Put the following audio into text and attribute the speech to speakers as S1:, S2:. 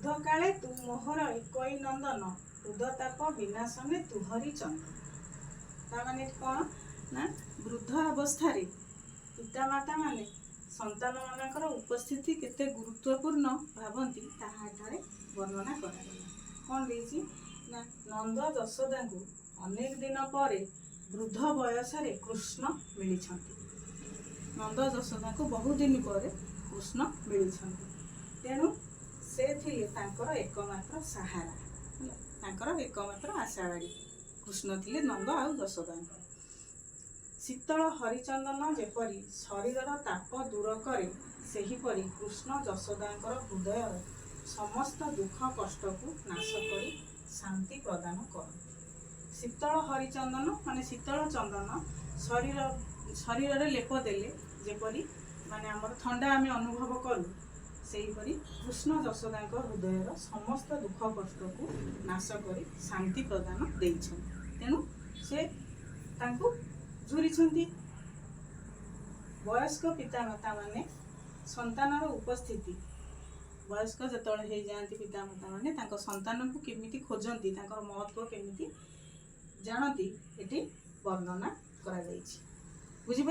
S1: ବୃଦ୍ଧ କାଳେ ତୁ ମୋହର ଏକଇ ନନ୍ଦନ, ଉଦତାପ ବିନାଶନେ ତୁହରି ଚନ୍ଦନ। ତାମାନେ କ'ଣ ନା ବୃଦ୍ଧ ଅବସ୍ଥାରେ ପିତାମାତା ମାନେ ସନ୍ତାନ ମାନଙ୍କର ଉପସ୍ଥିତି କେତେ ଗୁରୁତ୍ୱପୂର୍ଣ୍ଣ ଭାବନ୍ତି ତାହା ଏଠାରେ ବର୍ଣ୍ଣନା କରାଗଲା। କ'ଣ ଦେଇଛି ନା ନନ୍ଦ ଯଶୋଦାଙ୍କୁ ଅନେକ ଦିନ ପରେ ବୃଦ୍ଧ ବୟସରେ କୃଷ୍ଣ ମିଳିଛନ୍ତି। ନନ୍ଦ ଯଶୋଦାଙ୍କୁ ବହୁ ଦିନ ପରେ କୃଷ୍ଣ ମିଳିଛନ୍ତି, ତେଣୁ ସେ ଥିଲେ ତାଙ୍କର ଏକମାତ୍ର ସାହାରା, ତାଙ୍କର ଏକମାତ୍ର ଆଶାବାଡ଼ି କୃଷ୍ଣ ଥିଲେ ନନ୍ଦ ଆଉ ଯଶୋଦାଙ୍କର। ଶୀତଳ ହରିଚନ୍ଦନ ଯେପରି ଶରୀରର ତାପ ଦୂର କରେ, ସେହିପରି କୃଷ୍ଣ ଯଶୋଦାଙ୍କର ହୃଦୟର ସମସ୍ତ ଦୁଃଖ କଷ୍ଟକୁ ନାଶ କରି ଶାନ୍ତି ପ୍ରଦାନ କରନ୍ତି। ଶୀତଳ ହରିଚନ୍ଦନ ମାନେ ଶୀତଳ ଚନ୍ଦନ ଶରୀରରେ ଲେପ ଦେଲେ ଯେପରି ମାନେ ଆମର ଥଣ୍ଡା ଆମେ ଅନୁଭବ କରୁ, ସେହିପରି କୃଷ୍ଣ ଯଶୋଦାଙ୍କ ହୃଦୟର ସମସ୍ତ ଦୁଃଖ କଷ୍ଟକୁ ନାଶ କରି ଶାନ୍ତି ପ୍ରଦାନ ଦେଇଛନ୍ତି। ତେଣୁ ସେ ତାଙ୍କୁ ଝୁରିଛନ୍ତି। ବୟସ୍କ ପିତାମାତା ମାନେ ସନ୍ତାନର ଉପସ୍ଥିତି, ବୟସ୍କ ଯେତେବେଳେ ହେଇଯାଆନ୍ତି ପିତାମାତା ମାନେ ତାଙ୍କ ସନ୍ତାନକୁ କେମିତି ଖୋଜନ୍ତି, ତାଙ୍କର ମହତ୍ଵ କେମିତି ଜାଣନ୍ତି, ଏଠି ବର୍ଣ୍ଣନା କରାଯାଇଛି। ବୁଝିପାର